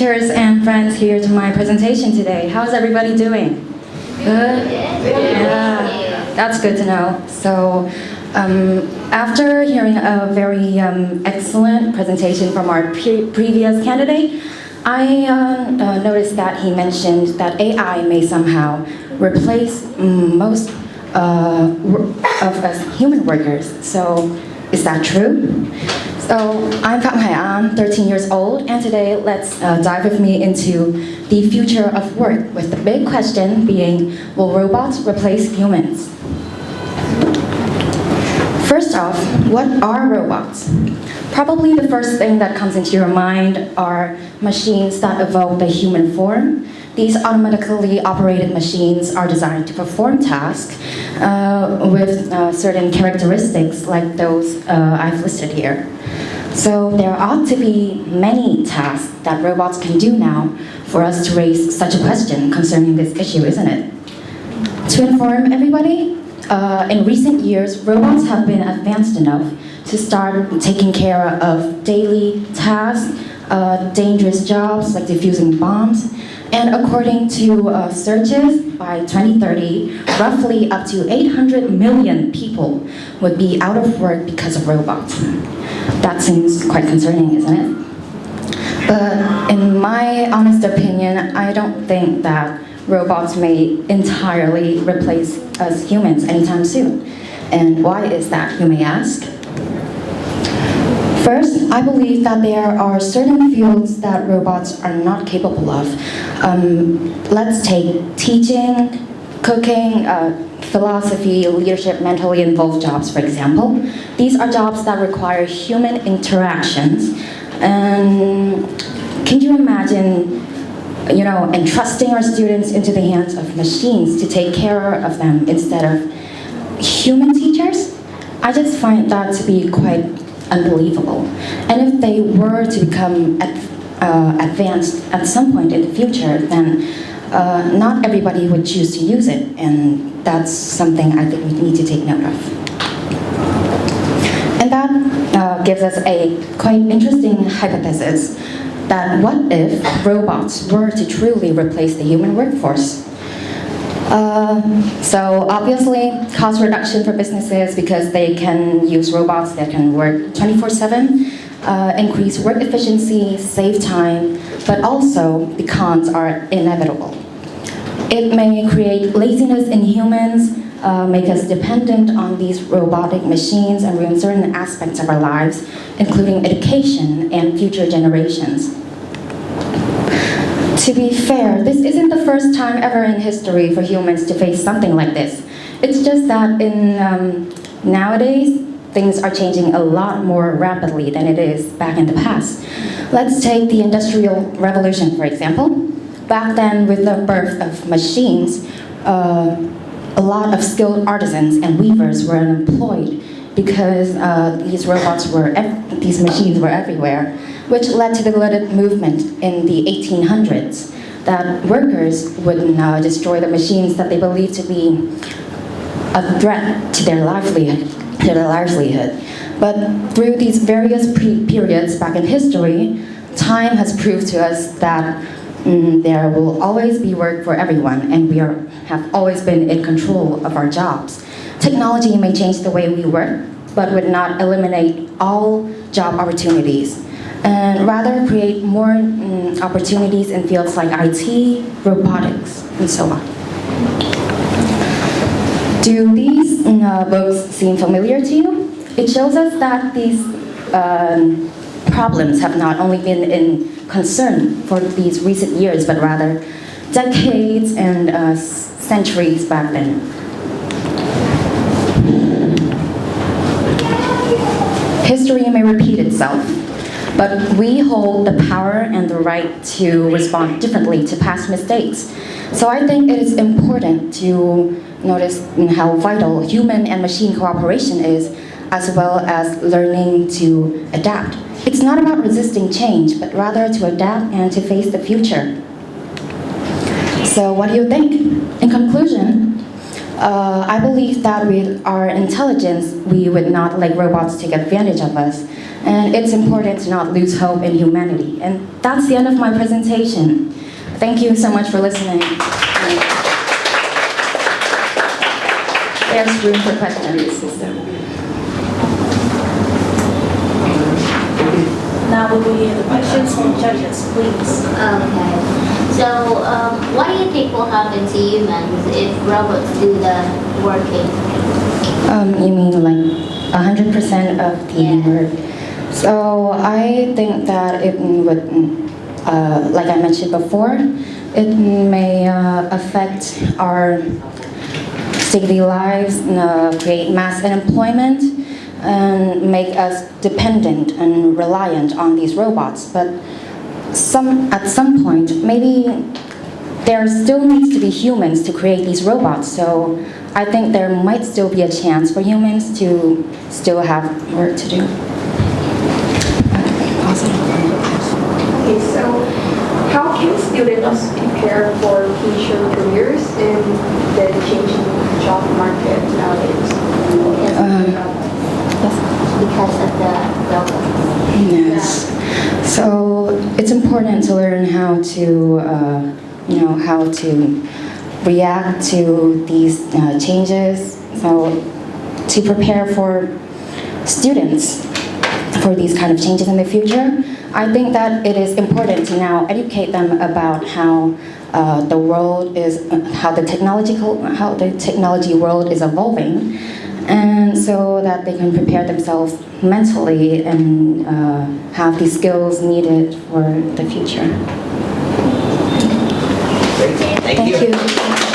Teachers and friends here to my presentation today. How's everybody doing? Good? Yeah, that's good to know. So, after hearing a very excellent presentation from our previous candidate, I noticed that he mentioned that AI may somehow replace most of us human workers. So, is that true? So, I'm Phạm, 13 years old, and today let's dive with me into the future of work, with the big question being, will robots replace humans? First off, what are robots? Probably the first thing that comes into your mind are machines that evoke the human form. These automatically operated machines are designed to perform tasks with certain characteristics like those I've listed here. So there ought to be many tasks that robots can do now for us to raise such a question concerning this issue, isn't it? To inform everybody, in recent years, robots have been advanced enough to start taking care of daily tasks, dangerous jobs like defusing bombs, and according to searches, by 2030, roughly up to 800 million people would be out of work because of robots. That seems quite concerning, isn't it? But in my honest opinion, I don't think that robots may entirely replace us humans anytime soon. And why is that, you may ask? First, I believe that there are certain fields that robots are not capable of. Let's take teaching, cooking, philosophy, leadership, mentally involved jobs, for example. These are jobs that require human interactions. And can you imagine, entrusting our students into the hands of machines to take care of them instead of human teachers? I just find that to be quite unbelievable. And if they were to become advanced at some point in the future, then not everybody would choose to use it, and that's something I think we need to take note of. And that gives us a quite interesting hypothesis that what if robots were to truly replace the human workforce? So obviously, cost reduction for businesses because they can use robots that can work 24/7, increase work efficiency, save time, but also the cons are inevitable. It may create laziness in humans, make us dependent on these robotic machines, and ruin certain aspects of our lives, including education and future generations. To be fair, this isn't the first time ever in history for humans to face something like this. It's just that nowadays, things are changing a lot more rapidly than it is back in the past. Let's take the Industrial Revolution, for example. Back then, with the birth of machines, a lot of skilled artisans and weavers were unemployed because these machines were everywhere, which led to the Gilded Movement in the 1800s, that workers would destroy the machines that they believed to be a threat to their livelihood. But through these various periods back in history, time has proved to us that there will always be work for everyone, and we have always been in control of our jobs. Technology may change the way we work, but would not eliminate all job opportunities, and rather create more opportunities in fields like IT, robotics, and so on. Do these books seem familiar to you? It shows us that these problems have not only been in concern for these recent years, but rather decades and centuries back then. History may repeat itself, but we hold the power and the right to respond differently to past mistakes. So I think it is important to notice how vital human and machine cooperation is, as well as learning to adapt. It's not about resisting change, but rather to adapt and to face the future. So what do you think? In conclusion, I believe that with our intelligence, we would not let robots take advantage of us. And it's important to not lose hope in humanity. And that's the end of my presentation. Thank you so much for listening. There's room for questions. Now we will hear the questions from judges, please. Okay. So, what do you think will happen to humans if robots do the working? You mean like 100% of the Yeah. work? So I think that it would, like I mentioned before, it may affect our daily lives, create mass unemployment, and make us dependent and reliant on these robots. But at some point, maybe there still needs to be humans to create these robots. So I think there might still be a chance for humans to still have work to do. Awesome. Okay, so how can students prepare for future careers in the changing job market nowadays? Because of the robots. Yes. So it's important to learn how to, how to react to these changes. So to prepare for students for these kind of changes in the future, I think that it is important to now educate them about how the world is, how the technology world is evolving, and so that they can prepare themselves mentally and have the skills needed for the future. Great. Thank you. Thank you.